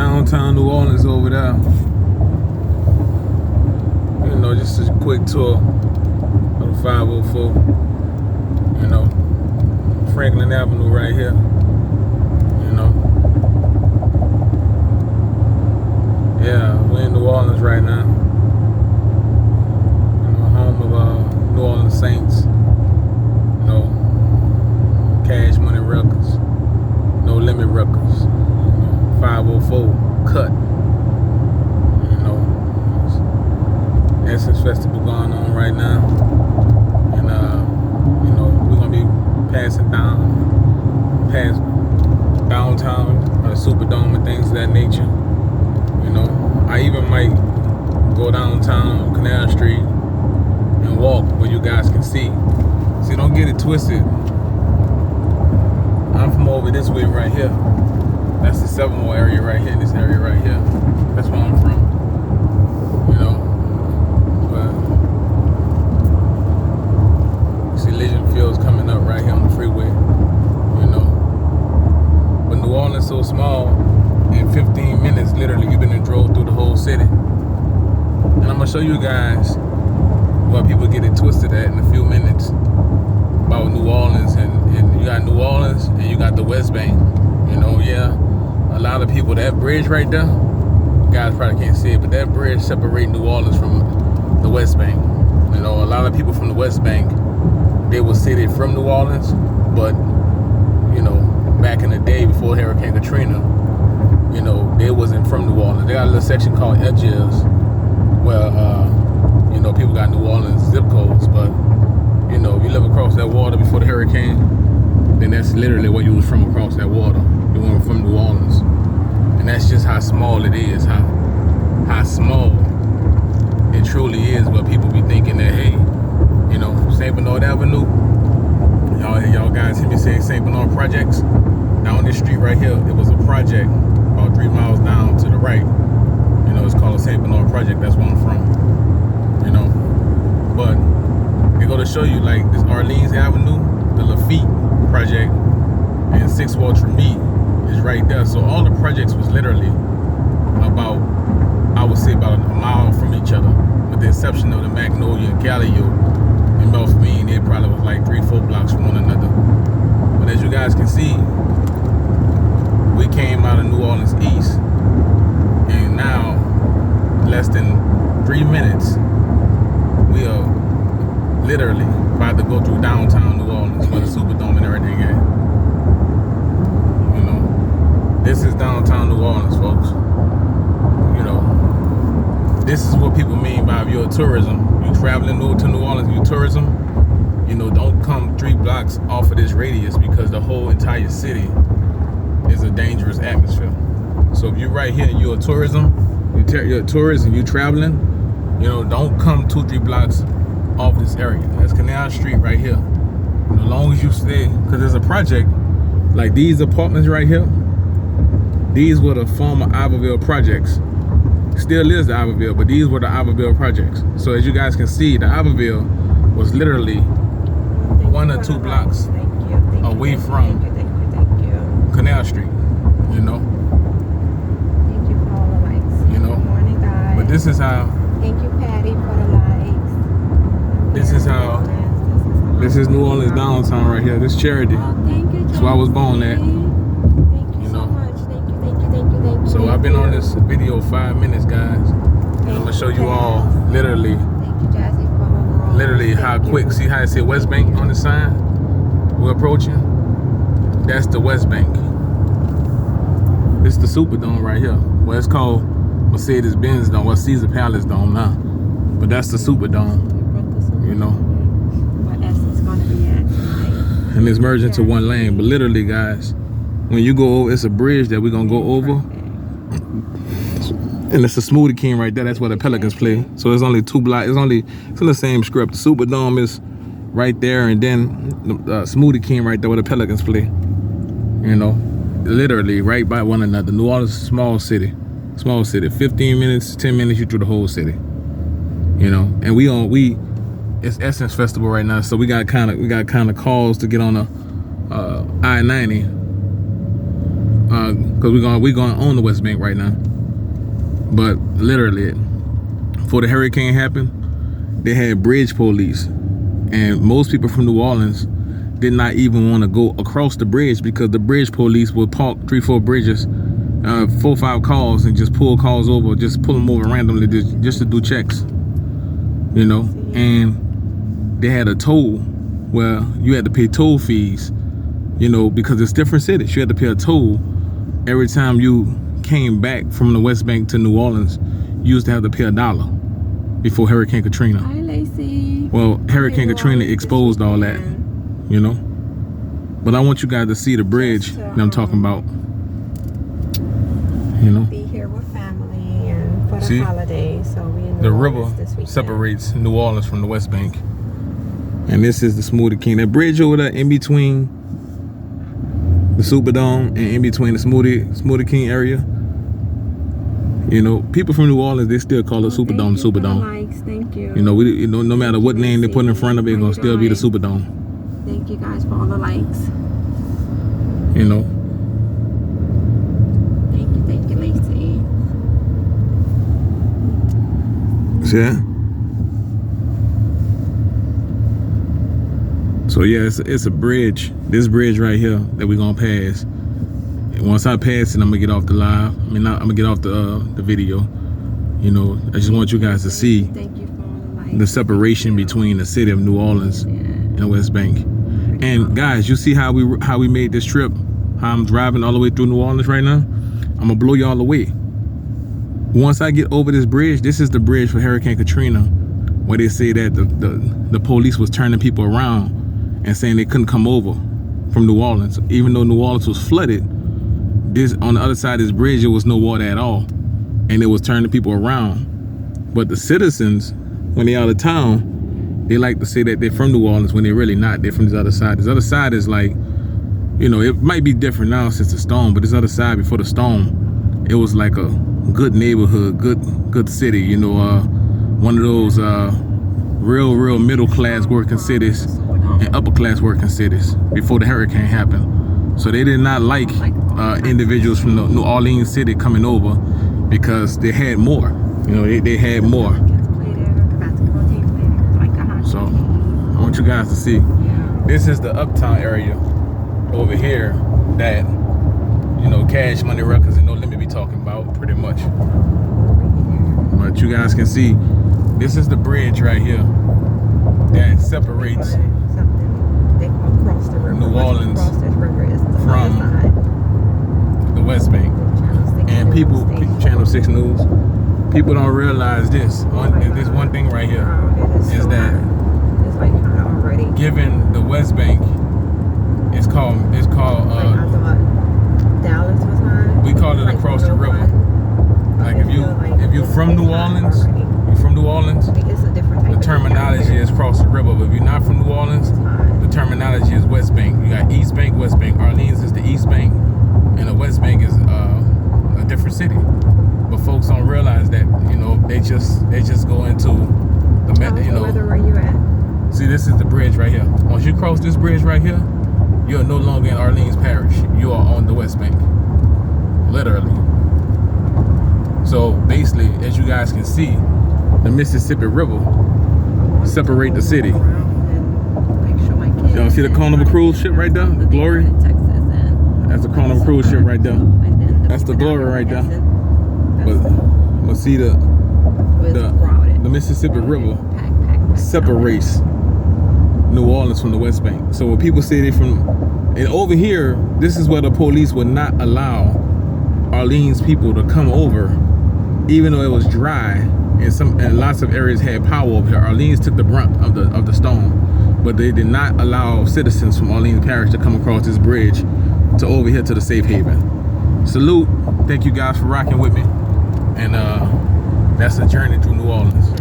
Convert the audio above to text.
downtown New Orleans over there. You know, just a quick tour of the 504. You know, Franklin Avenue right here. You know, yeah, we're in New Orleans right now. You know, home of New Orleans Saints. You know, Cash Money Records, No Limit Records. 504 cut. You know, Essence Festival going on right now, and you know, we're gonna be passing past downtown, Superdome and things of that nature. You know, I even might go downtown Canal Street and walk where you guys can see. See, don't get it twisted. I'm from over this way right here. That's the 7 area right here, this area right here. That's where I'm from. You know. But you see Legion Fields coming up right here on the freeway. You know. But New Orleans is so small, in 15 minutes, literally, you've been and drove through the whole city. And I'm gonna show you guys why people get it twisted at in a few minutes about New Orleans, and you got New Orleans and you got the West Bank. You know, yeah. A lot of people, that bridge right there, guys probably can't see it, but that bridge separates New Orleans from the West Bank. You know, a lot of people from the West Bank, they will say they're from New Orleans, but, you know, back in the day before Hurricane Katrina, you know, they wasn't from New Orleans. They got a little section called Edges where, you know, people got New Orleans zip codes, but, you know, if you live across that water before the hurricane, then that's literally where you was from, across that water. You weren't from New Orleans. And that's just how small it is, how small it truly is, where people be thinking that, hey, you know, St. Bernard Avenue, y'all guys hear me say St. Bernard Projects, down this street right here, it was a project about 3 miles down to the right. You know, it's called a St. Bernard Project, that's where I'm from. You know, but they go to show you, like, this Orleans Avenue, the Lafitte Project, and 6 Walter Mead is right there. So all the projects was literally about, I would say, about a mile from each other, with the exception of the Magnolia and Gallio and Melfmean. They probably was like 3-4 blocks from one another. But as you guys can see, we came out of New Orleans East, and now less than 3 minutes we are literally about to go through downtown New Orleans, where the Superdome and everything at. This is downtown New Orleans, folks. You know, this is what people mean by if you're a tourism. You traveling to New Orleans, you tourism, you know, don't come 3 blocks off of this radius, because the whole entire city is a dangerous atmosphere. So if you're right here and you're a tourism, you're a tourist and you're traveling, you know, don't come 2-3 blocks off this area. That's Canal Street right here. And as long as you stay, because there's a project, like these apartments right here, these were the former Iberville projects. Still is the Iberville, but these were the Iberville projects. So as you guys can see, the Iberville was literally 1 or 2 blocks away from Canal Street, you know. Thank you for all the likes. You know. Good morning, guys. But this is how. Thank you, Patty, for the likes. This is how. This is New Orleans downtown right here. This Charity. Oh, thank you. That's where I was born at. So I've been on this video 5 minutes, guys. And I'm gonna show you all literally how quick. See how I say West Bank on the sign? We're approaching. That's the West Bank. This is the Superdome right here. Well, it's called Mercedes-Benz Dome. Well, Caesar Palace Dome now. But that's the Superdome. You know. What Essence gonna be at tonight? And it's merged into one lane. But literally, guys, when you go over, it's a bridge that we're gonna go over. And it's a Smoothie King right there. That's where the Pelicans play. So it's only 2 blocks. It's in the same script. The Superdome is right there, and then the Smoothie King right there where the Pelicans play. You know, literally right by one another. New Orleans is a small city. 15 minutes, 10 minutes, you through the whole city. You know, and it's Essence Festival right now, so we got kind of calls to get on the I-90. because we're going on the West Bank right now. But literally, before the hurricane happened, they had bridge police, and most people from New Orleans did not even want to go across the bridge because the bridge police would park 3-4 bridges, 4-5 cars, and just pull cars over, just pull them over randomly just to do checks, you know. And they had a toll where you had to pay toll fees, you know, because it's different cities. You had to pay a toll every time you came back from the West Bank to New Orleans. You used to have to pay $1 before Hurricane Katrina. Hi, Lacey. Well, Hurricane Katrina exposed all that, you know. But I want you guys to see the bridge that I'm talking about. You know, be here with family and for the see? holidays. So we in New The Orleans river this weekend. separates New Orleans from the West Bank. And this is the Smoothie King. That bridge over there in between the Superdome and in between the Smoothie King area. You know, people from New Orleans, they still call it Superdome, Thank you for the Superdome. likes. Thank you. You know, no matter what name they put in front of it, it's gonna still be the Superdome. Thank you guys for all the likes. You know. Thank you, Lacey. See that? So yeah, it's a bridge. This bridge right here that we're gonna pass. And once I pass it, I'm gonna get off the live. I mean, I'm gonna get off the video. You know, I just want you guys to see Thank you for all the likes. the separation between the city of New Orleans and the West Bank. And guys, you see how we made this trip? How I'm driving all the way through New Orleans right now? I'm gonna blow y'all away. Once I get over this bridge, this is the bridge for Hurricane Katrina, where they say that the police was turning people around and saying they couldn't come over from New Orleans, even though New Orleans was flooded. This on the other side of this bridge, there was no water at all, and it was turning people around. But the citizens, when they out of town, they like to say that they're from New Orleans when they're really not. They're from this other side. This other side is like, you know, it might be different now since the storm, but this other side before the storm, it was like a good neighborhood, good city. You know, one of those real middle class working cities and upper class working cities before the hurricane happened. So they did not like individuals from the New Orleans city coming over because they had more. You know, they had more. So I want you guys to see. This is the Uptown area over here that, you know, Cash Money Records and No Limit be talking about pretty much. But you guys can see, this is the bridge right here that separates New Orleans from the West Bank. And people, Channel 6 News, people don't realize this. This one thing right here is that given the West Bank, it's called we call it across the river. Like if you from New Orleans, the terminology is across the river. But if you're not from New Orleans, the terminology is West Bank. You got East Bank, West Bank. Orleans is the East Bank, and the West Bank is a different city. But folks don't realize that, you know, they just go into the, you know. Where you at? See, this is the bridge right here. Once you cross this bridge right here, you're no longer in Orleans Parish. You are on the West Bank, literally. So basically, as you guys can see, the Mississippi River separate the city. Y'all see the Carnival cruise ship right there? The Glory? That's the Carnival cruise ship right there. That's the Glory right there. But see the Mississippi River separates New Orleans from the West Bank. So when people say they from, and over here, this is where the police would not allow Orleans people to come over, even though it was dry and lots of areas had power over here. Orleans took the brunt of the storm, but they did not allow citizens from Orleans Parish to come across this bridge to over here to the safe haven. Salute. Thank you guys for rocking with me. And that's a journey through New Orleans.